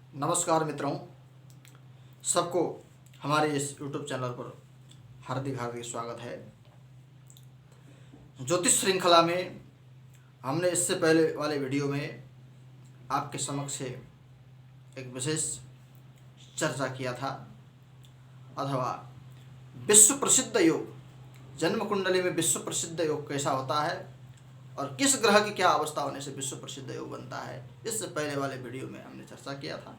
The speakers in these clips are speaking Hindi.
नमस्कार मित्रों, सबको हमारे इस YouTube चैनल पर हार्दिक हार्दिक स्वागत है। ज्योतिष श्रृंखला में हमने इससे पहले वाले वीडियो में आपके समक्ष एक विशेष चर्चा किया था अथवा विश्व प्रसिद्ध योग, जन्म कुंडली में विश्व प्रसिद्ध योग कैसा होता है और किस ग्रह की क्या अवस्था होने से विश्व प्रसिद्ध योग बनता है। इससे पहले वाले वीडियो में हमने चर्चा किया था।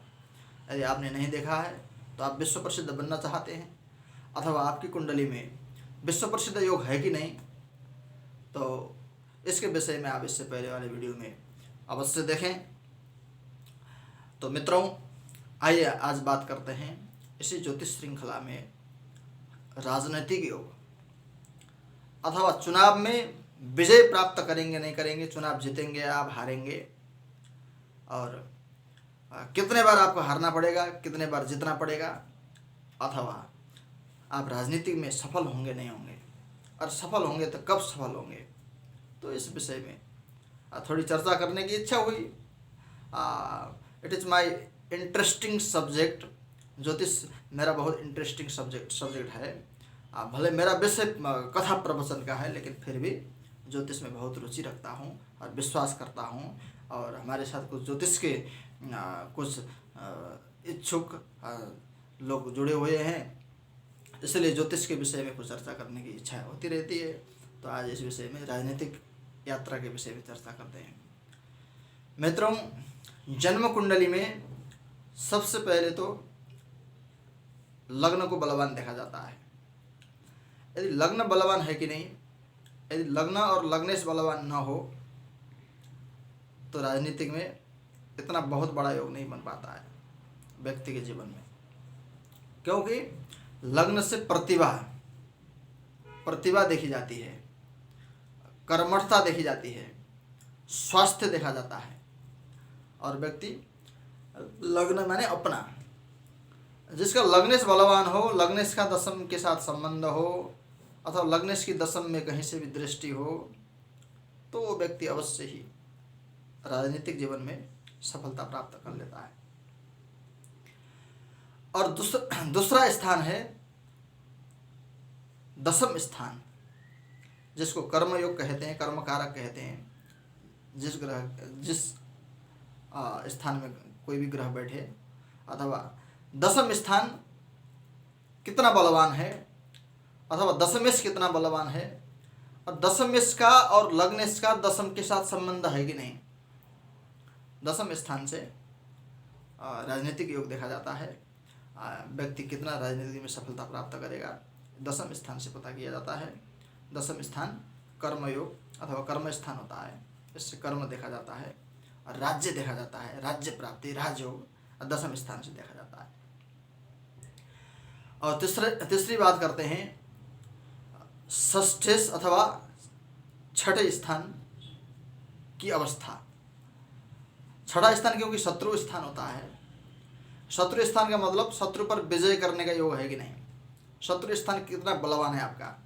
यदि आपने नहीं देखा है तो आप विश्व प्रसिद्ध बनना चाहते हैं अथवा आपकी कुंडली में विश्व प्रसिद्ध योग है कि नहीं, तो इसके विषय में आप इससे पहले वाले वीडियो में अवश्य देखें। तो मित्रों, आइए आज बात करते हैं इसी ज्योतिष श्रृंखला में राजनीतिक योग अथवा चुनाव में विजय प्राप्त करेंगे नहीं करेंगे, चुनाव जीतेंगे आप हारेंगे, और कितने बार आपको हारना पड़ेगा, कितने बार जीतना पड़ेगा, अथवा आप राजनीति में सफल होंगे नहीं होंगे, और सफल होंगे तो कब सफल होंगे। तो इस विषय में थोड़ी चर्चा करने की इच्छा हुई। It is my interesting subject. ज्योतिष मेरा बहुत इंटरेस्टिंग सब्जेक्ट है। भले मेरा विषय कथा प्रवचन का है, लेकिन फिर भी ज्योतिष में बहुत रुचि रखता हूँ और विश्वास करता हूँ। और हमारे साथ कुछ ज्योतिष के कुछ इच्छुक लोग जुड़े हुए हैं, इसलिए ज्योतिष के विषय में कुछ चर्चा करने की इच्छा होती रहती है। तो आज इस विषय में राजनीतिक यात्रा के विषय में चर्चा करते हैं। मित्रों, जन्म कुंडली में सबसे पहले तो लग्न को बलवान देखा जाता है। यदि लग्न बलवान है कि नहीं, यदि लग्न और लग्नेश बलवान न हो तो राजनीतिक में इतना बहुत बड़ा योग नहीं बन पाता है व्यक्ति के जीवन में, क्योंकि लग्न से प्रतिभा देखी जाती है, कर्मठता देखी जाती है, स्वास्थ्य देखा जाता है। और व्यक्ति लग्न माने अपना, जिसका लग्नेश बलवान हो, लग्नेश का दशम के साथ संबंध हो अथवा लग्नेश की दशम में कहीं से भी दृष्टि हो, तो वो व्यक्ति अवश्य ही राजनीतिक जीवन में सफलता प्राप्त कर लेता है। और दूसरा स्थान है दशम स्थान, जिसको कर्म योग कहते हैं, कर्म कारक कहते हैं। जिस स्थान में कोई भी ग्रह बैठे, अथवा दशम स्थान कितना बलवान है अथवा दशमेश कितना बलवान है, और दशमेश का और लग्नेश का दशम के साथ संबंध है कि नहीं। दशम स्थान से राजनीतिक योग देखा जाता है। व्यक्ति कितना राजनीति में सफलता प्राप्त करेगा, दशम स्थान से पता किया जाता है। दशम स्थान कर्म योग अथवा कर्म स्थान होता है, इससे कर्म देखा जाता है और राज्य देखा जाता है, राज्य प्राप्ति, राजयोग दशम स्थान से देखा जाता है। और तीसरी बात करते हैं षष्ठेश अथवा छठे स्थान की अवस्था। छठा स्थान क्योंकि शत्रु स्थान होता है। शत्रु स्थान का मतलब शत्रु पर विजय करने का योग है कि नहीं, शत्रु स्थान कितना बलवान है आपका।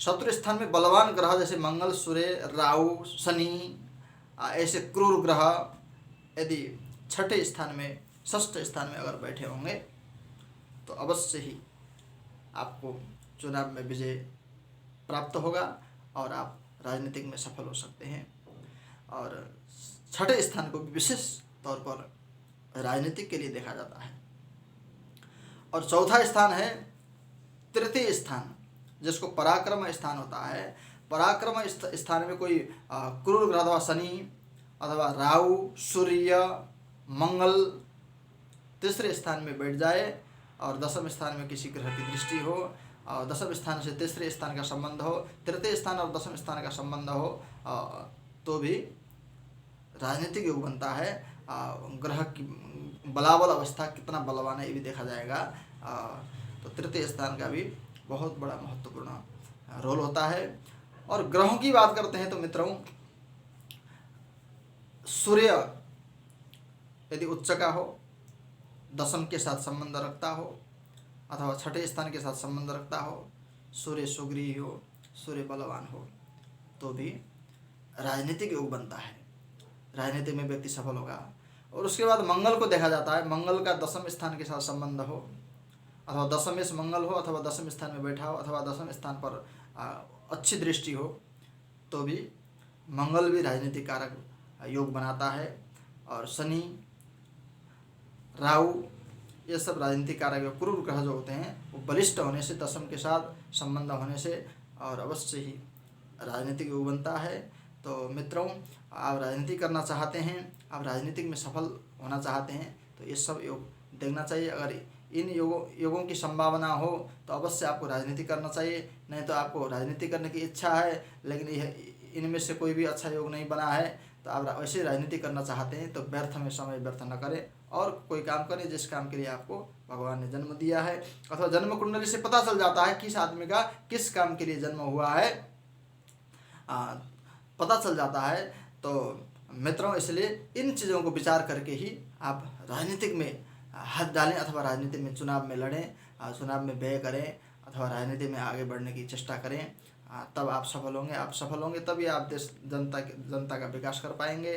शत्रु स्थान में बलवान ग्रह जैसे मंगल, सूर्य, राहु, शनि, ऐसे क्रूर ग्रह यदि छठे स्थान में, षष्ठ स्थान में अगर बैठे होंगे तो अवश्य ही आपको चुनाव में विजय प्राप्त होगा और आप राजनीतिक में सफल हो सकते हैं। और छठे स्थान को विशेष तौर पर राजनीतिक के लिए देखा जाता है। और चौथा स्थान है तृतीय स्थान, जिसको पराक्रम स्थान होता है। पराक्रम स्थान में कोई क्रूर ग्रह अथवा शनि अथवा राहु, सूर्य, मंगल तीसरे स्थान में बैठ जाए और दशम स्थान में किसी ग्रह की दृष्टि हो, और दशम स्थान से तीसरे स्थान का संबंध हो, तृतीय स्थान और दशम स्थान का संबंध हो, तो भी राजनीतिक योग बनता है। ग्रह की बलाबल अवस्था कितना बलवान है ये भी देखा जाएगा। तो तृतीय स्थान का भी बहुत बड़ा महत्वपूर्ण रोल होता है। और ग्रहों की बात करते हैं तो मित्रों, सूर्य यदि उच्च का हो, दशम के साथ संबंध रखता हो अथवा छठे स्थान के साथ संबंध रखता हो, सूर्य सुग्रीव हो, सूर्य बलवान हो, तो भी राजनीतिक योग बनता है। राजनीति में व्यक्ति सफल होगा। और उसके बाद मंगल को देखा जाता है। मंगल का दशम स्थान के साथ संबंध हो, अथवा दशमेश मंगल हो, अथवा दशम स्थान में बैठा हो, अथवा दशम स्थान पर अच्छी दृष्टि हो, तो भी मंगल भी राजनीतिक कारक योग बनाता है। और शनि, राहु, ये सब राजनीतिक कारक योग, क्रूर ग्रह जो होते हैं वो बलिष्ठ होने से, दशम के साथ संबंध होने से और अवश्य ही राजनीतिक योग बनता है। तो मित्रों, आप राजनीति करना चाहते हैं, आप राजनीतिक में सफल होना चाहते हैं, तो ये सब योग देखना चाहिए। अगर इन योगों की संभावना हो तो अवश्य आपको राजनीति करना चाहिए। नहीं तो आपको राजनीति करने की इच्छा है लेकिन यह इनमें से कोई भी अच्छा योग नहीं बना है, तो आप वैसे राजनीति करना चाहते हैं तो व्यर्थ में समय व्यर्थ न करें और कोई काम करें जिस काम के लिए आपको भगवान ने जन्म दिया है। अथवा जन्म कुंडली से पता चल जाता है किस आदमी का किस काम के लिए जन्म हुआ है, पता चल जाता है। तो मित्रों, इसलिए इन चीज़ों को विचार करके ही आप राजनीतिक में हाथ डालें, अथवा राजनीति में चुनाव में लड़ें, चुनाव में व्यय करें, अथवा राजनीति में आगे बढ़ने की चेष्टा करें। तब आप सफल होंगे। आप सफल होंगे तभी आप देश जनता का विकास कर पाएंगे,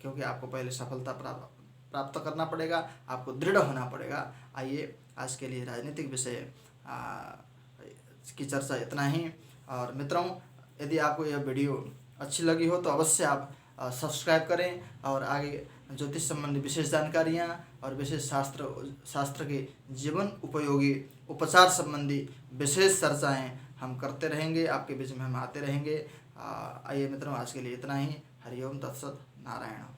क्योंकि आपको पहले सफलता प्राप्त करना पड़ेगा, आपको दृढ़ होना पड़ेगा। आइए, आज के लिए राजनीतिक विषय की चर्चा इतना ही। और मित्रों, यदि आपको यह वीडियो अच्छी लगी हो तो अवश्य आप सब्सक्राइब करें और आगे ज्योतिष संबंधी विशेष जानकारियाँ और विशेष शास्त्र के जीवन उपयोगी उपचार संबंधी विशेष चर्चाएँ हम करते रहेंगे, आपके बीच में हम आते रहेंगे। आइए मित्रों, आज के लिए इतना ही। हरिओम तत्सत नारायण।